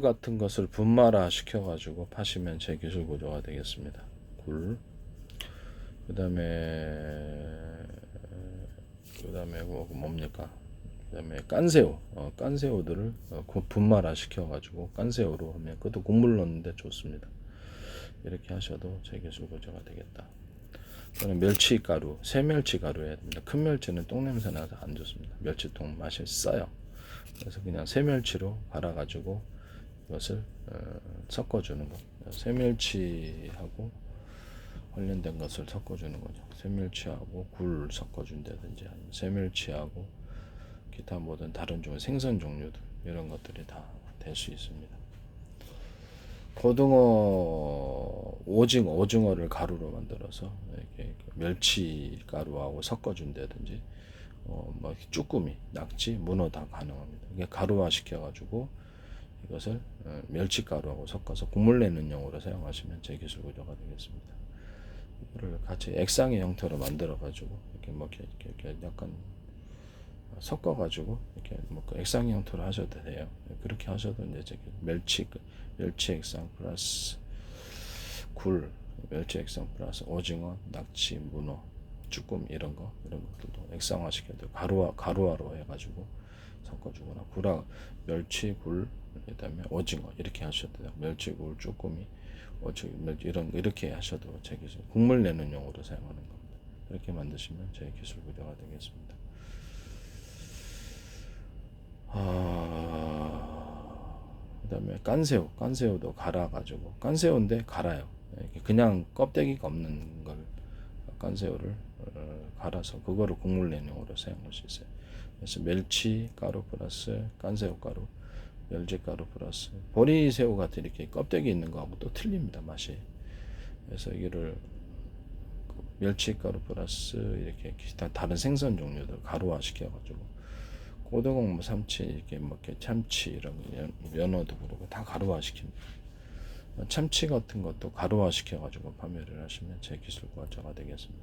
굴 같은 것을 분말화 시켜가지고 파시면 제 기술 구조가 되겠습니다. 굴. 그다음에 뭡니까? 그다음에 깐새우. 깐새우들을 분말화 시켜가지고 깐새우로 하면 그것도 국물 넣는데 좋습니다. 이렇게 하셔도 제 기술 구조가 되겠다. 저는 멸치가루, 새멸치가루 해야 됩니다. 큰 멸치는 똥냄새 나서 안 좋습니다. 멸치통 맛이 써요. 그래서 그냥 새멸치로 갈아가지고 이것을 섞어주는 거. 새멸치하고 관련된 것을 섞어주는 거죠. 새멸치하고 굴 섞어준다든지 아니면 새멸치하고 기타 모든 다른 종류 생선 종류들 이런 것들이 다 될 수 있습니다. 고등어, 오징어를 가루로 만들어서 이렇게 멸치 가루하고 섞어준다든지, 뭐 쭈꾸미, 낙지, 문어 다 가능합니다. 이게 가루화 시켜가지고 이것을 멸치 가루하고 섞어서 국물 내는 용으로 사용하시면 제 기술 구조가 되겠습니다. 이거를 같이 액상의 형태로 만들어가지고 이렇게 뭐 이렇게 약간 섞어가지고 이렇게 뭐 액상 형태로 하셔도 돼요. 그렇게 하셔도 이제 멸치 액상 플러스 굴, 멸치 액상 플러스 오징어, 낙지, 문어, 쭈꾸미 이런 것들도 액상화 시켜도 가루화로 해가지고 섞어주거나 멸치, 굴, 그다음에 오징어 이렇게 하셔도 돼요. 멸치, 굴, 쭈꾸미, 이렇게 하셔도 제 기술 국물 내는 용으로 사용하는 겁니다. 이렇게 만드시면 제 기술 구조가 되겠습니다. 그다음에 깐새우도 갈아가지고 깐새우인데 갈아요. 그냥 껍데기가 없는 걸 깐새우를 갈아서 그거를 국물 내용으로 사용할 수 있어요. 그래서 멸치 가루 플러스 깐새우 가루, 멸치 가루 플러스 보리새우 같은 이렇게 껍데기 있는 거하고 또 틀립니다 맛이. 그래서 이거를 멸치 가루 플러스 이렇게 기타 다른 생선 종류들 가루화 시켜가지고 고등어, 뭐 삼치 이렇게 참치 이런 연어도 그러고 다 가루화 시킵니다. 참치 같은 것도 가루화 시켜가지고 판매를 하시면 제 기술 과자가 되겠습니다.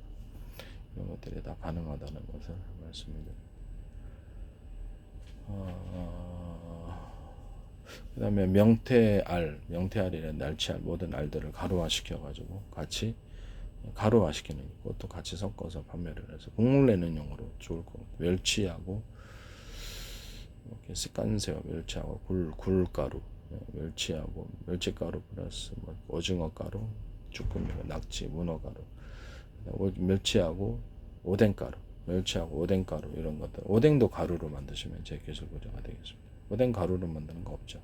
이런 것들이 다 가능하다는 것을 말씀드립니다. 그 다음에 명태알이나 날치알 모든 알들을 가루화 시켜가지고 같이 가루화 시키는 것도 같이 섞어서 판매를 해서 국물 내는 용으로 좋을 거고 멸치하고 깐새우, 멸치하고 굴가루, 멸치하고 멸치가루 플러스 뭐 오징어 가루, 쭈꾸미, 낙지, 문어 가루, 멸치하고 오뎅가루 이런 것들. 오뎅도 가루로 만드시면 제 기술 구조가 되겠습니다. 오뎅 가루로 만드는 거 없죠.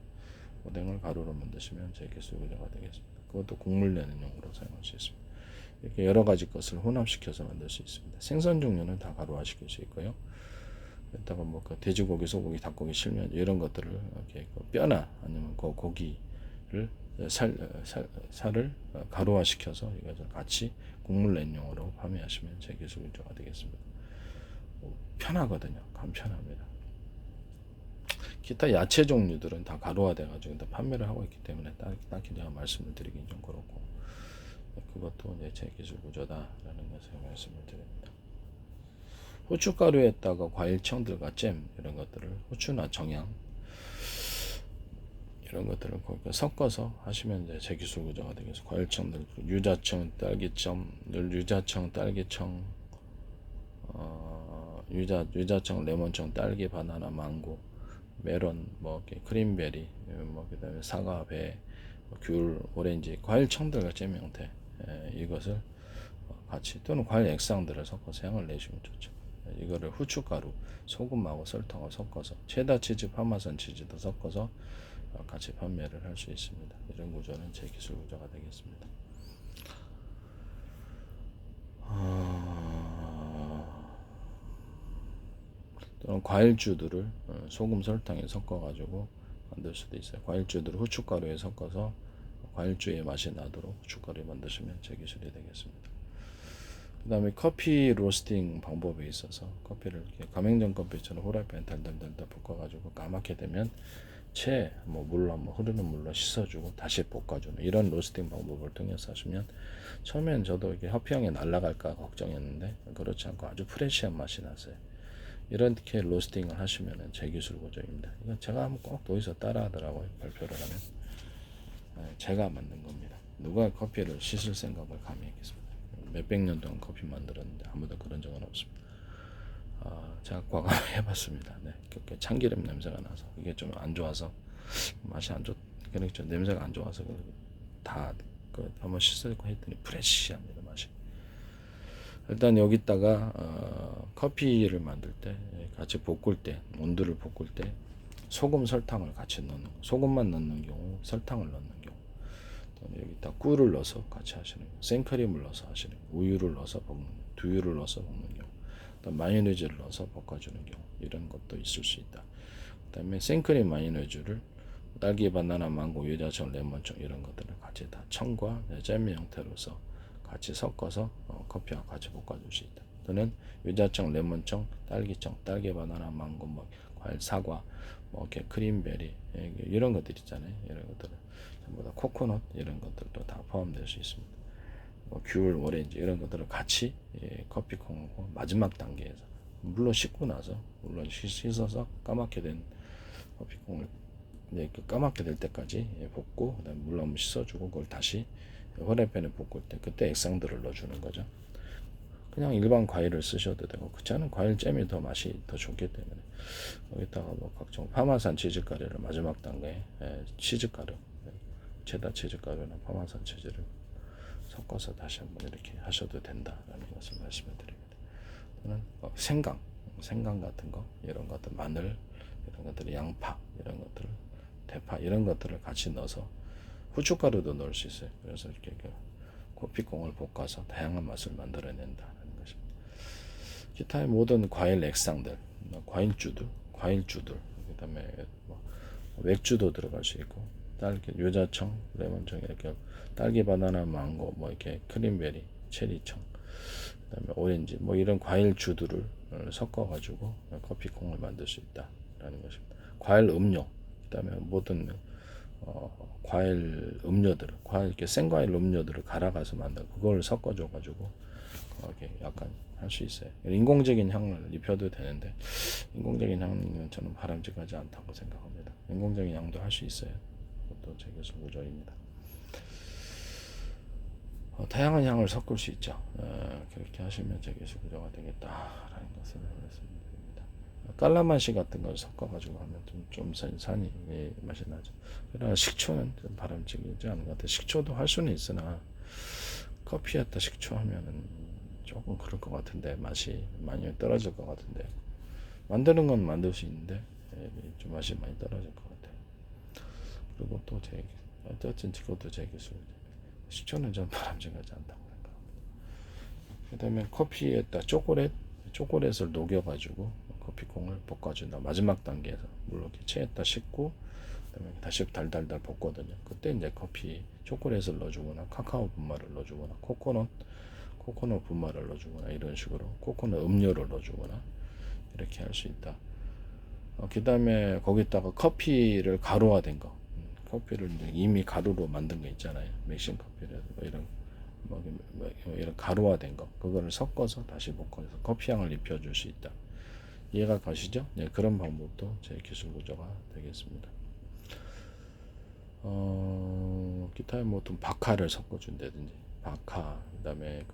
오뎅을 가루로 만드시면 제 기술 구조가 되겠습니다. 그것도 국물 내는 용으로 사용할 수 있습니다. 이렇게 여러 가지 것을 혼합시켜서 만들 수 있습니다. 생선 종류는 다 가루화 시킬 수 있고요. 여기다가 뭐 돼지고기, 소고기, 닭고기, 실면 이런 것들을 이렇게 뼈나 아니면 그 고기를 살을 가루화 시켜서 이것을 같이 국물 낸용으로 판매하시면 제 기술 구조가 되겠습니다. 편하거든요. 간편합니다. 기타 야채 종류들은 다 가루화돼 가지고 판매를 하고 있기 때문에 딱히 제가 말씀을 드리긴 좀 그렇고 그것도 이제 제 기술 구조다라는 것을 말씀을 드립니다. 후춧가루에다가 과일청들과 잼 이런 것들을 후추나 정향 이런 것들을 섞어서 하시면 이제 제 기술 구조가 되겠습니다. 과일청들 유자청, 딸기청, 딸기청, 유자청, 레몬청, 딸기, 바나나, 망고, 메론, 뭐 크림베리, 뭐 그다음에 사과, 배, 귤, 오렌지, 과일청들과 잼 형태 이것을 같이 또는 과일 액상들을 섞어서 향을 내시면 좋죠. 이거를 후춧가루, 소금하고 설탕을 섞어서 체다 치즈, 파마산 치즈도 섞어서 같이 판매를 할 수 있습니다. 이런 구조는 제 기술 구조가 되겠습니다. 또는 과일주들을 소금, 설탕에 섞어가지고 만들 수도 있어요. 과일주들을 후춧가루에 섞어서 과일주의 맛이 나도록 후춧가루에 만드시면 제 기술이 되겠습니다. 그 다음에 커피 로스팅 방법에 있어서 커피를 이렇게 가맹점 커피처럼 후라이팬에 달달달달 볶아가지고 까맣게 되면 물로 흐르는 물로 씻어주고 다시 볶아주는 이런 로스팅 방법을 통해서 하시면 처음엔 저도 이렇게 허피향이 날아갈까 걱정했는데 그렇지 않고 아주 프레시한 맛이 나서요. 이렇게 로스팅을 하시면은 제 기술 구조입니다. 이건 제가 한번 꼭 어디서 따라하더라고요. 발표를 하면. 제가 만든 겁니다. 누가 커피를 씻을 생각을 감히 했겠습니다. 몇백 년 동안 커피 만들었는데 아무도 그런 적은 없습니다. 제가 과감해봤습니다. 네, 참기름 냄새가 나서 이게 좀 안 좋아서 맛이 안 좋, 그러니까 냄새가 안 좋아서 다 한번 씻고 했더니 프레시합니다 맛이. 일단 여기다가 커피를 만들 때 같이 볶을 때 온도를 볶을 때 소금 설탕을 같이 넣는 소금만 넣는 경우 설탕을 넣는 경우 또는 여기다 꿀을 넣어서 같이 하시는 경우 생크림을 넣어서 하시는 경우 우유를 넣어서 볶는 두유를 넣어서 볶는 경우 또 마요네즈를 넣어서 볶아주는 경우 이런 것도 있을 수 있다. 그 다음에 생크림 마요네즈를 딸기, 바나나, 망고, 유자청, 레몬청 이런 것들을 같이 다 청과 잼 형태로서 같이 섞어서 커피와 같이 볶아줄 수 있다. 또는 유자청, 레몬청, 딸기청, 딸기, 바나나, 망고, 뭐 과일, 사과, 뭐 이렇게 크림베리 이런 것들 있잖아요. 이런 것들은 전부 다 코코넛 이런 것들도 다 포함될 수 있습니다. 뭐 귤, 오렌지 이런 것들을 같이 커피콩하고 마지막 단계에서 물론 씻고 나서 물론 씻어서 까맣게 된 커피콩을 까맣게 될 때까지 볶고 그다음에 물 한번 씻어주고 그걸 다시 후라이팬에 볶을 때 그때 액상들을 넣어주는 거죠. 그냥 일반 과일을 쓰셔도 되고 그렇지 않은 과일 잼이 더 맛이 더 좋기 때문에 여기다가 뭐 각종 파마산 치즈가루를 마지막 단계에 치즈가루 체다 치즈가루나 파마산 치즈를 섞어서 다시 한번 이렇게 하셔도 된다라는 것을 말씀을 드립니다. 또는 생강 같은 거 이런 것들 마늘 이런 것들 양파 이런 것들을 대파 이런 것들을 같이 넣어서 후춧가루도 넣을 수 있어요. 그래서 이렇게 커피콩을 볶아서 다양한 맛을 만들어낸다는 것입니다. 기타의 모든 과일 액상들, 과일주들, 그다음에 뭐 맥주도 들어갈 수 있고, 딸기, 유자청, 레몬청 이렇게 딸기, 바나나, 망고, 뭐 이렇게 크림베리, 체리청, 그다음에 오렌지, 뭐 이런 과일주들을 섞어가지고 커피콩을 만들 수 있다라는 것입니다. 과일 음료, 그다음에 모든 과일 음료들, 이렇게 생과일 음료들을 갈아가서 만든 그걸 섞어줘가지고 이렇게 약간 할 수 있어요. 인공적인 향을 입혀도 되는데 인공적인 향은 저는 바람직하지 않다고 생각합니다. 인공적인 향도 할 수 있어요. 그것도 제 기술 구조입니다. 다양한 향을 섞을 수 있죠. 그렇게 하시면 제 기술 구조가 되겠다라는 것을 말씀드립니다. 깔라맛이 같은 걸 섞어가지고 하면 좀 산이 맛이 나죠. 그러나 식초는 좀 바람직이지 않은 것 같아요. 식초도 할 수는 있으나 커피에다 식초 하면은 조금 그럴 것 같은데 맛이 많이 떨어질 것 같은데 만드는 건 만들 수 있는데 좀 맛이 많이 떨어질 것 같아요. 그리고 또 어쨌든 그것도 제 기술. 식초는 좀 바람직하지 않다고 생각합니다. 그 다음에 커피에다 초콜릿을 녹여가지고 커피콩을 볶아준다. 마지막 단계에서 물론 체에다 씻고 그다음에 다시 달달달 볶거든요. 그때 이제 초콜릿을 넣어주거나 카카오 분말을 넣어주거나 코코넛 분말을 넣어주거나 이런 식으로 코코넛 음료를 넣어주거나 이렇게 할 수 있다. 그 다음에 거기다가 커피를 가루화된 거, 커피를 이미 가루로 만든 거 있잖아요. 맥신 커피를 이런 가루화된 거, 그거를 섞어서 다시 볶아서 커피향을 입혀줄 수 있다. 이해가 가시죠? 네, 그런 방법도 제 기술 구조가 되겠습니다. 기타에 뭐 좀 바카를 섞어준다든지 바카, 그다음에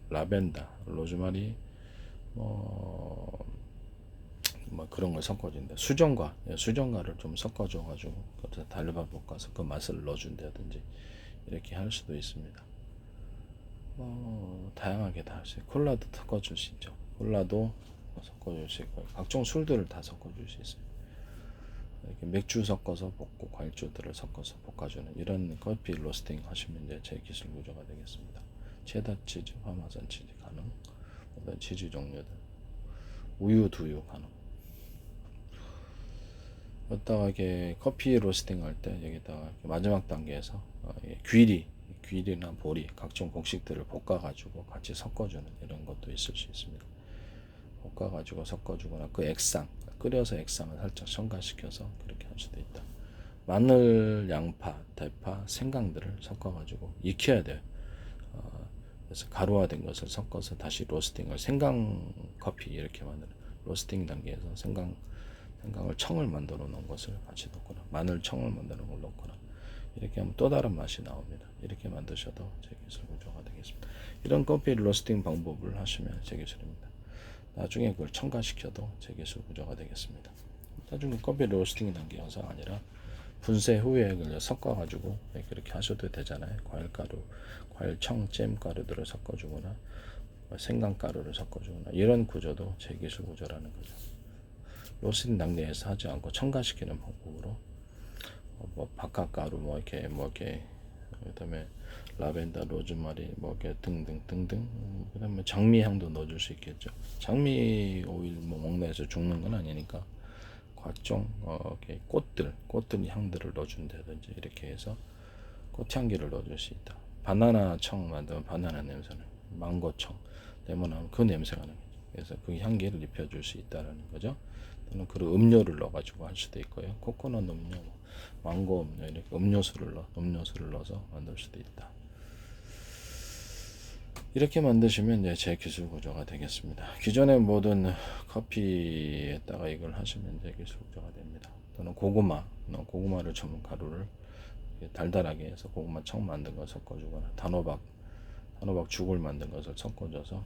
라벤더, 로즈마리, 뭐 그런 걸 섞어준다. 수정과를 좀 섞어줘가지고 달바 볶아서 그 맛을 넣어준다든지 이렇게 할 수도 있습니다. 다양하게 다 할 수 있어요. 콜라도 섞어줄 수 있죠. 콜라도 섞어줄 수 있고 각종 술들을 다 섞어줄 수 있어요. 이렇게 맥주 섞어서 볶고 과일주들을 섞어서 볶아주는 이런 커피 로스팅 하시면 이제 제 기술 구조가 되겠습니다. 체다 치즈, 파마산 치즈 가능, 어떤 치즈 종류들, 우유, 두유 가능. 여기다가 이렇게 커피 로스팅 할 때 여기다가 마지막 단계에서 귀리나 보리, 각종 곡식들을 볶아가지고 같이 섞어주는 이런 것도 있을 수 있습니다. 볶아가지고 섞어주거나 그 끓여서 액상을 살짝 첨가시켜서 그렇게 할 수도 있다. 마늘, 양파, 대파, 생강들을 섞어가지고 익혀야 돼요. 그래서 가루화된 것을 섞어서 다시 로스팅을 생강 커피 이렇게 만드는 로스팅 단계에서 생강을 청을 만들어 놓은 것을 같이 넣거나 마늘 청을 만들어 놓은 걸 넣거나 이렇게 하면 또 다른 맛이 나옵니다. 이렇게 만드셔도 제 기술 구조가 되겠습니다. 이런 커피 로스팅 방법을 하시면 제 기술입니다. 나중에 그걸 첨가시켜도 제 기술 구조가 되겠습니다. 나중에 커피 로스팅 단계가 아니라 분쇄 후에 그걸 섞어가지고 그렇게 하셔도 되잖아요. 과일가루, 과일청, 잼가루들을 섞어주거나 생강가루를 섞어주거나 이런 구조도 제 기술 구조라는 거죠. 로스팅 단계에서 하지 않고 첨가시키는 방법으로 뭐 바카가루 뭐 이렇게 그다음에 라벤더, 로즈마리 뭐 이렇게 등등 그다음에 장미향도 넣어줄 수 있겠죠. 장미 오일 뭐 먹는 데서 죽는 건 아니니까 각종 이렇게 꽃들 향들을 넣어준다든지 이렇게 해서 꽃향기를 넣어줄 수 있다. 바나나 청 만들면 바나나 냄새는 망고청, 레몬하면 그 냄새가 나는 거죠. 그래서 그 향기를 입혀줄 수 있다라는 거죠. 또는 그 음료를 넣어가지고 할 수도 있고요. 코코넛 음료, 망고 음료 이렇게 음료수를 넣어서 만들 수도 있다. 이렇게 만드시면 이제 제 기술 구조가 되겠습니다. 기존의 모든 커피에다가 이걸 하시면 제 기술 구조가 됩니다. 또는 고구마를 전문 가루를 달달하게 해서 고구마 청 만든 거 섞어주거나 단호박 죽을 만든 것을 섞어줘서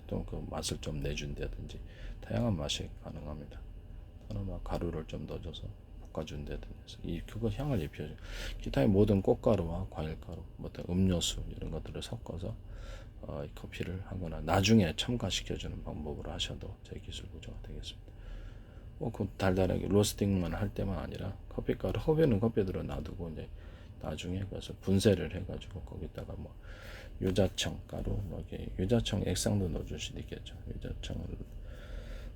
또 그 맛을 좀 내준다든지 다양한 맛이 가능합니다. 단호박 가루를 좀 넣어줘서 볶아준다든지 그거 향을 입혀줘. 기타의 모든 꽃가루와 과일가루, 어떤 음료수 이런 것들을 섞어서 이 커피를 하거나 나중에 첨가시켜주는 방법으로 하셔도 제 기술 구조가 되겠습니다. 그 달달하게 로스팅만 할 때만 아니라 커피가루 허브는 커피들을 놔두고 이제 나중에 그래서 분쇄를 해가지고 거기다가 뭐 유자청 가루, 뭐 이렇게 유자청 액상도 넣어줄 수도 있겠죠. 유자청,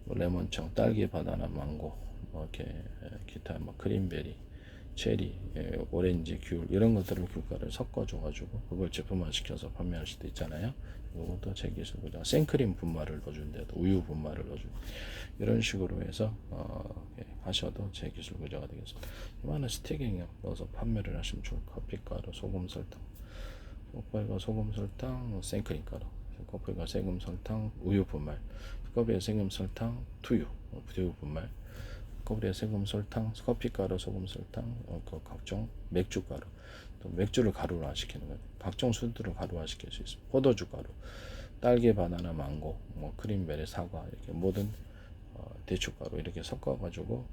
뭐 레몬청, 딸기, 바나나, 망고, 뭐 이렇게 기타 뭐 크림베리, 체리, 오렌지, 귤 이런 것들을 귤가루를 섞어줘가지고 그걸 제품화 시켜서 판매할 수도 있잖아요. 이것도 제 기술이죠. 생크림 분말을 넣어준대도 우유 분말을 넣어준 이런 식으로 해서 하셔도 제 기술 구조가 되겠습니다. 이만한 스틱에 넣어서 판매를 하시면 좋을 커피가루, 소금, 설탕, 커피가 소금, 설탕, 생크림 가루, 커피가 세금, 설탕, 우유 분말, 커피에 세금, 설탕, 두유 분말, 커피에 세금, 설탕, 커피가루, 소금, 설탕, 각종 맥주가루, 또 맥주를 가루화 시키는 거예요. 각종 술들을 가루화 시킬 수 있습니다. 포도주 가루, 딸기, 바나나, 망고, 뭐 크림베리, 사과 이렇게 모든 대추가루 이렇게 섞어가지고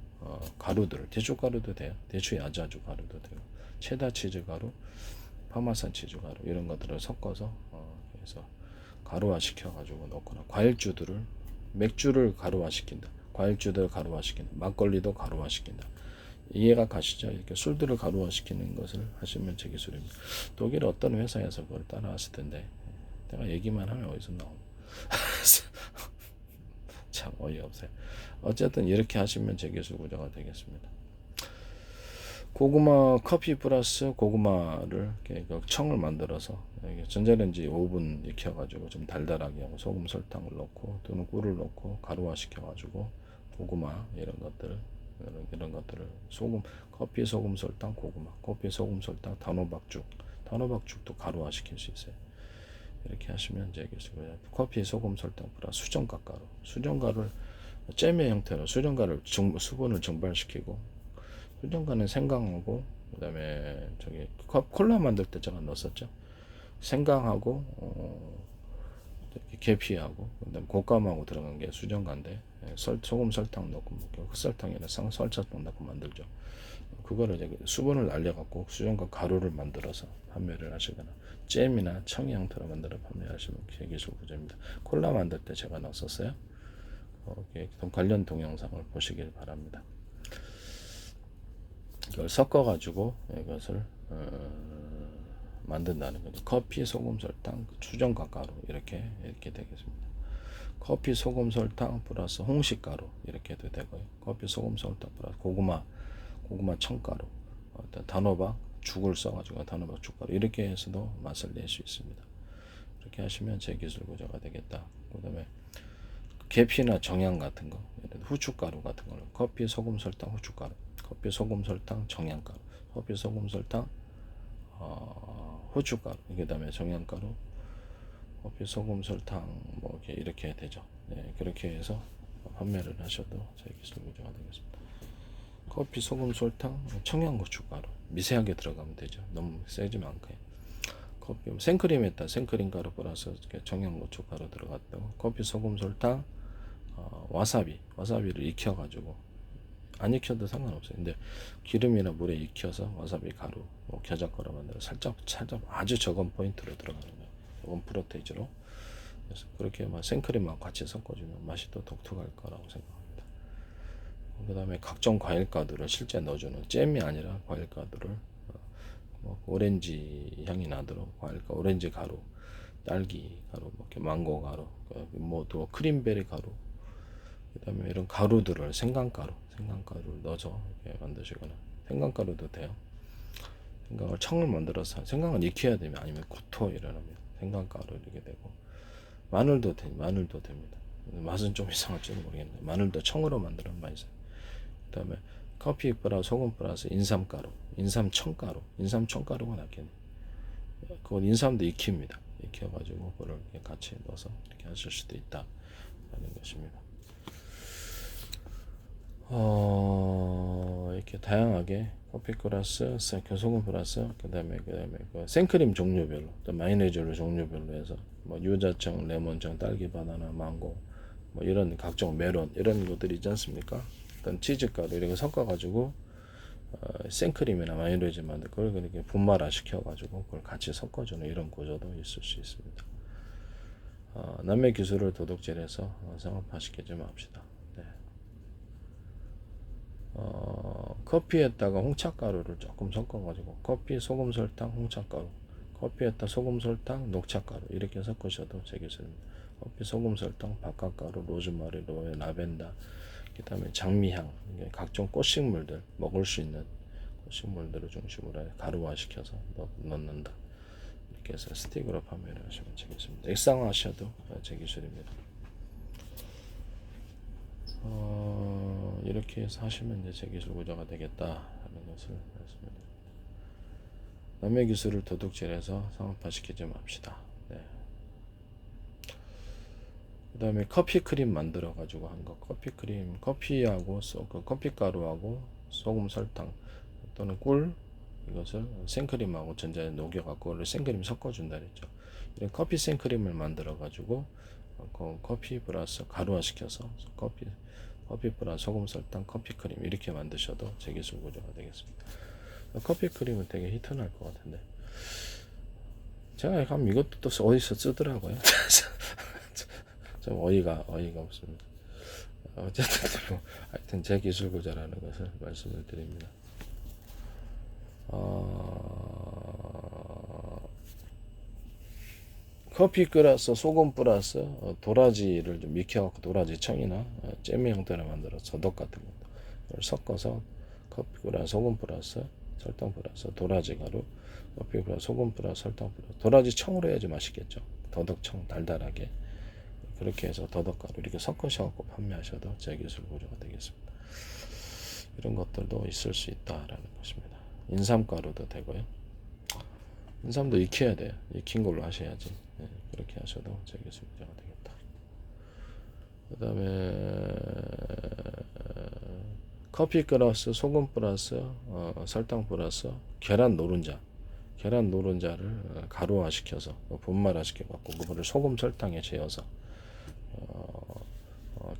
가루들을 대추가루도 돼요. 대추 야자주 가루도 되고 체다 치즈 가루, 파마산 치즈 가루 이런 것들을 섞어서 해서 가루화 시켜가지고 넣거나 과일주들을 맥주를 가루화 시킨다. 과일주들을 가루화 시킨다. 막걸리도 가루화 시킨다. 이해가 가시죠? 이렇게 술들을 가루화 시키는 것을 하시면 제 기술입니다. 독일 어떤 회사에서 그걸 따라왔을 텐데 내가 얘기만 하면 어디서 나오나 참 어이없어요. 어쨌든 이렇게 하시면 제 기술 구조가 되겠습니다. 고구마 커피 플러스 고구마를 청을 만들어서 전자레인지 5분 익혀가지고 좀 달달하게 하고 소금 설탕을 넣고 또는 꿀을 넣고 가루화 시켜가지고 고구마 이런 것들을 커피 소금 설탕 고구마 커피 소금 설탕 단호박죽도 가루화 시킬 수 있어요. 이렇게 하시면 이제 커피 소금 설탕 플러스 수정가루를 잼의 형태로 수정가루를 수분을 증발시키고 수정가루는 생강하고 그다음에 저기 콜라 만들 때 제가 넣었었죠. 생강하고 계피하고 그다음 곶감하고 들어간 게 수정가인데 소금 설탕 넣고 흑설탕이나 설탕 넣고 만들죠. 그거를 이제 수분을 날려갖고 수정과 가루를 만들어서 판매를 하시거나 잼이나 청이 형태로 만들어 판매하시는 게 기술 구조입니다. 콜라 만들 때 제가 넣었었어요. 관련 동영상을 보시길 바랍니다. 이걸 섞어가지고 이것을 만든다는 거죠. 커피, 소금, 설탕, 수정과 가루 이렇게 되겠습니다. 커피, 소금, 설탕 플러스 홍시가루 이렇게 해도 되고요. 커피, 소금, 설탕 플러스 고구마 청가루, 단호박 죽을 써가지고 단호박 죽가루 이렇게 해서도 맛을 낼 수 있습니다. 이렇게 하시면 제 기술 구조가 되겠다. 그다음에 계피나 정향 같은 거, 후춧가루 같은 거는 커피, 소금, 설탕, 후춧가루, 커피, 소금, 설탕, 정향가루, 커피, 소금, 설탕, 후춧가루, 그다음에 정향가루, 커피, 소금, 설탕 뭐 이렇게 되죠. 네, 그렇게 해서 판매를 하셔도 제 기술 구조가 되겠습니다. 커피, 소금, 설탕, 청양고춧가루 미세하게 들어가면 되죠. 너무 세지면 않고요. 커피 생크림에다 생크림 가루 플러스 청양고춧가루 들어갔다고. 커피, 소금, 설탕, 와사비를 익혀가지고, 안 익혀도 상관없어요. 근데 기름이나 물에 익혀서 와사비 가루, 겨자가루 만들어 살짝 아주 적은 포인트로 들어가는 거예요. 적은 프로테이지로. 그래서 그렇게 생크림하고 같이 섞어주면 맛이 더 독특할 거라고 생각합니다. 그 다음에 각종 과일 가루를 실제 넣어주는, 잼이 아니라 과일 가루를 오렌지 향이 나도록 오렌지 가루, 딸기 가루, 망고 가루, 또 크림베리 가루, 그 다음에 이런 가루들을 생강가루를 넣어서 이렇게 만드시거나, 생강가루도 돼요. 생강을 청을 만들어서, 생강은 익혀야 되면, 아니면 구토 일어나면 생강가루 이렇게 되고, 마늘도 됩니다. 맛은 좀 이상할지는 모르겠는데 마늘도 청으로 만드는 맛이 있어요. 그 다음에 커피 플러스 소금 플러스 인삼청가루가 낫겠네. 그건 인삼도 익힙니다. 익혀가지고 그걸 같이 넣어서 이렇게 하실 수도 있다라는 것입니다. 이렇게 다양하게 커피 플러스 소금 플러스 그다음에 그 생크림 종류별로, 또 마요네즈 종류별로 해서 유자청, 레몬청, 딸기, 바나나, 망고, 이런 각종 메론 이런 것들이 있지 않습니까? 어떤 치즈가루 이렇게 섞어가지고 생크림이나 마요네즈 만들 걸 그렇게 분말화 시켜가지고 그걸 같이 섞어주는 이런 구조도 있을 수 있습니다. 남의 기술을 도둑질해서 상업화시키지 맙시다. 네. 커피에다가 홍차가루를 조금 섞어가지고 커피, 소금, 설탕, 홍차가루, 커피에다 소금, 설탕, 녹차가루 이렇게 섞으셔도 제 기술입니다. 커피, 소금, 설탕, 바카가루, 로즈마리, 로에, 라벤더, 그 다음에 장미향, 각종 꽃식물들, 먹을 수 있는 꽃식물들을 중심으로 가루화시켜서 넣는다. 이렇게 해서 스틱으로 판매를 하시면 되겠습니다. 액상화 하셔도 제 기술입니다. 이렇게 해서 하시면 이제 제 기술 구조가 되겠다라는 것을 말씀드립니다. 남의 기술을 도둑질해서 상업화시키지 맙시다. 네. 그 다음에 커피 크림 만들어 가지고 한 거, 커피하고 커피 가루하고 소금, 설탕 또는 꿀, 이것을 생크림하고 전자에 녹여 갖고 생크림 섞어준다 그랬죠. 이런 커피 생크림을 만들어 가지고 커피 플러스 가루화 시켜서 커피 플러스 소금, 설탕, 커피 크림 이렇게 만드셔도 제 기술 구조가 되겠습니다. 커피 크림은 되게 히트날 것 같은데, 제가 가면 이것도 또 어디서 쓰더라고요. 좀 어이가 없습니다. 어쨌든 하여튼 제 기술 구조라는 것을 말씀을 드립니다. 커피 플러스 소금 플러스 도라지를 좀 익혀갖고 도라지 청이나 잼의 형태로 만들어서 더덕 같은 것을 섞어서 커피 플러스 소금 플러스 설탕 플러스 도라지 가루, 커피 플러스 소금 플러스 설탕 플러스 도라지 청으로 해야지 맛있겠죠. 더덕청 달달하게 그렇게 해서 더덕가루 이렇게 섞으셔갖고 판매하셔도 제 기술 구조가 되겠습니다. 이런 것들도 있을 수 있다라는 것입니다. 인삼가루도 되고요. 인삼도 익혀야 돼요. 익힌 걸로 하셔야지. 네, 그렇게 하셔도 제 기술 구조가 되겠다. 그 다음에 커피 플러스 소금 플러스 설탕 플러스 계란 노른자를 가루화 시켜서 분말화 시켜갖고 그거를 소금 설탕에 재워서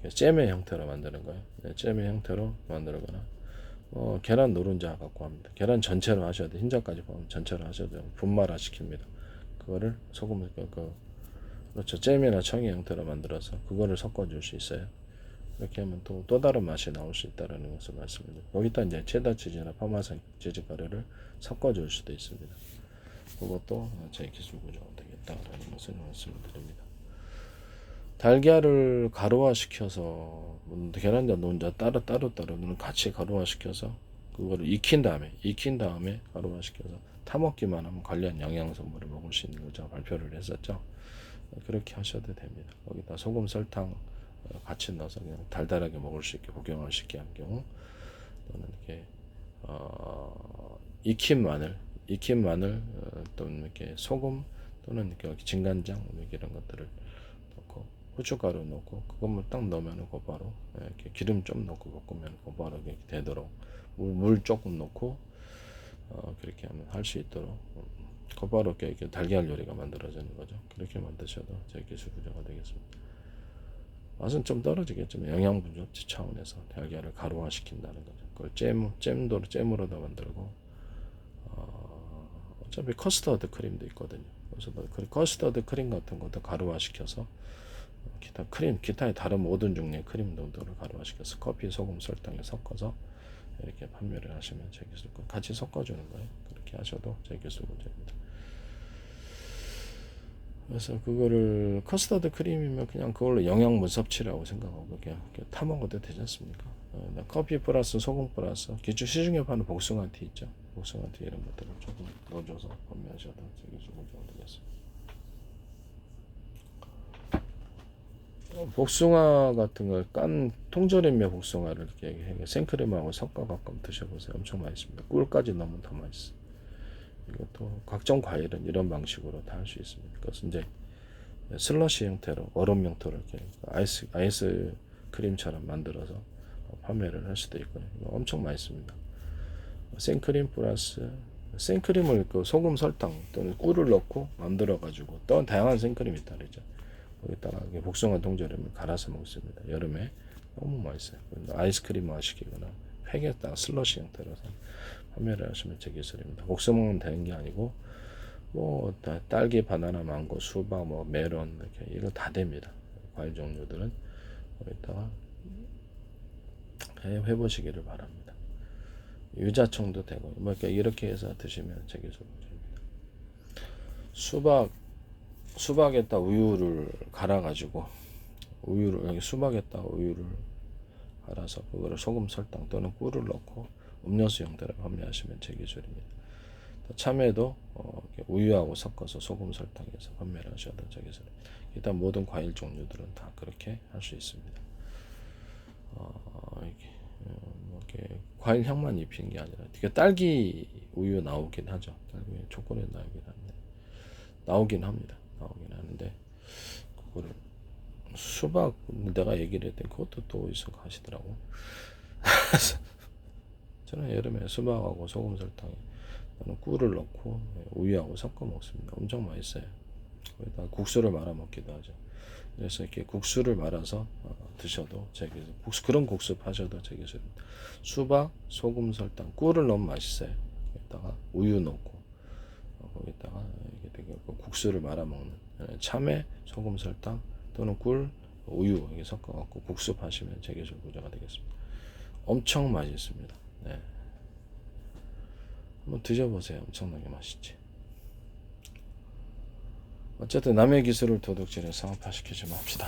잼의 형태로 만드는 거예요. 네, 잼의 형태로 만들거나 계란 노른자 갖고 합니다. 계란 전체로 하셔야 돼. 흰자까지 보면 전체로 하셔도 돼요. 분말화 시킵니다. 그거를 소금 그렇죠. 잼이나 청의 형태로 만들어서 그거를 섞어줄 수 있어요. 이렇게 하면 또 다른 맛이 나올 수 있다는 것을 말씀드립니다. 거기다 이제 체다 치즈나 파마산 치즈 가루를 섞어줄 수도 있습니다. 그것도 제 기술 구조가 되겠다라는 것을 말씀드립니다. 달걀을 가루화시켜서 계란자 노른자 따로 같이 가루화시켜서 그거를 익힌 다음에 가루화시켜서 타먹기만 하면 관련 영양성분을 먹을 수 있는 걸 제가 발표를 했었죠. 그렇게 하셔도 됩니다. 거기다 소금, 설탕 같이 넣어서 그냥 달달하게 먹을 수 있게 복용할 수 있게 한 경우, 또는 이렇게 익힌 마늘 또는 이렇게 소금 또는 이렇게 진간장 이런 것들을 넣고 후춧가루 넣고 그것만 딱 넣으면 곧바로 이렇게 기름 좀 넣고 볶으면 곧바로 이렇게 되도록 물 조금 넣고 그렇게 하면 할 수 있도록 곧바로 이렇게 달걀 요리가 만들어지는 거죠. 그렇게 만드셔도 제 기술 부자가 되겠습니다. 맛은 좀 떨어지겠지만 영양분 섭취 차원에서 달걀을 가루화 시킨다는 거죠. 그걸 잼으로도 만들고 어차피 커스터드 크림도 있거든요. 그래서 커스터드 크림 같은 것도 가루화 시켜서 기타의 다른 모든 종류의 크림 농도를 가루화 시켜서 커피, 소금, 설탕에 섞어서 이렇게 판매를 하시면 제 기술 같이 섞어주는 거예요. 그렇게 하셔도 제 기술 문제입니다. 그래서 그거를 커스터드 크림이면 그냥 그걸로 영양분 섭취라고 생각하고 그냥 타 먹어도 되지 않습니까? 커피 플러스 소금 플러스 기초 시중에 파는 복숭아티 있죠? 복숭아티 이런 것들을 조금 넣어줘서 판매하셔도 되게 좋은 정도 되겠습니다. 복숭아 같은 걸 깐 통조림의 복숭아를 이렇게 생크림하고 섞어갖고 드셔보세요. 엄청 맛있습니다. 꿀까지 넣으면 더 맛있어요. 이것도 각종 과일은 이런 방식으로 다 할 수 있습니다. 그래서 이제 슬러시 형태로 얼음 형태로 이렇게 아이스 크림처럼 만들어서 판매를 할 수도 있고요. 이거 엄청 맛있습니다. 생크림 플러스 생크림을 그 소금, 설탕 또는 꿀을 넣고 만들어 가지고 또 다양한 생크림이 있다 그러죠. 거기다가 복숭아 통조림을 갈아서 먹습니다. 여름에 너무 맛있어요. 아이스크림 시키거나 팩에다가 슬러시 형태로 판매를 하시면 제 기술입니다. 복숭아만 되는 게 아니고 뭐 딸기, 바나나, 망고, 수박, 뭐 메론 이렇게 이거 다 됩니다. 과일 종류들은 거기다가 해보시기를 바랍니다. 유자청도 되고 뭐 이렇게 해서 드시면 제 기술입니다. 수박에다 우유를 갈아가지고 여기 수박에다 우유를 갈아서 그거를 소금, 설탕 또는 꿀을 넣고 음료수 형태로 판매하시면 제 기술입니다. 참외도 우유하고 섞어서 소금, 설탕해서 판매를 하셔도 제 기술입니다. 일단 모든 과일 종류들은 다 그렇게 할 수 있습니다. 이렇게 과일 향만 입히는 게 아니라 되게 딸기 우유 나오긴 하죠. 딸기 우유 초콜릿 나오긴 합니다. 나오긴 하는데 그거를 수박 내가 얘기를 했더니 그것도 또 어디서 하시더라고. 저는 여름에 수박하고 소금, 설탕에 꿀을 넣고 우유하고 섞어 먹습니다. 엄청 맛있어요. 거기다 국수를 말아 먹기도 하죠. 그래서 이렇게 국수를 말아서 드셔도 제 기술, 그런 국수 파셔도 제 기술입니다. 수박, 소금, 설탕, 꿀을 넣으면 맛있어요. 거기다가 우유 넣고 거기다가 이렇게 국수를 말아 먹는 참외, 소금, 설탕 또는 꿀, 우유 이렇게 섞어갖고 국수 파시면 제 기술 부자가 되겠습니다. 엄청 맛있습니다. 네. 한번 드셔보세요. 엄청나게 맛있지. 어쨌든 남의 기술을 도둑질해서 상업화시키지 맙시다.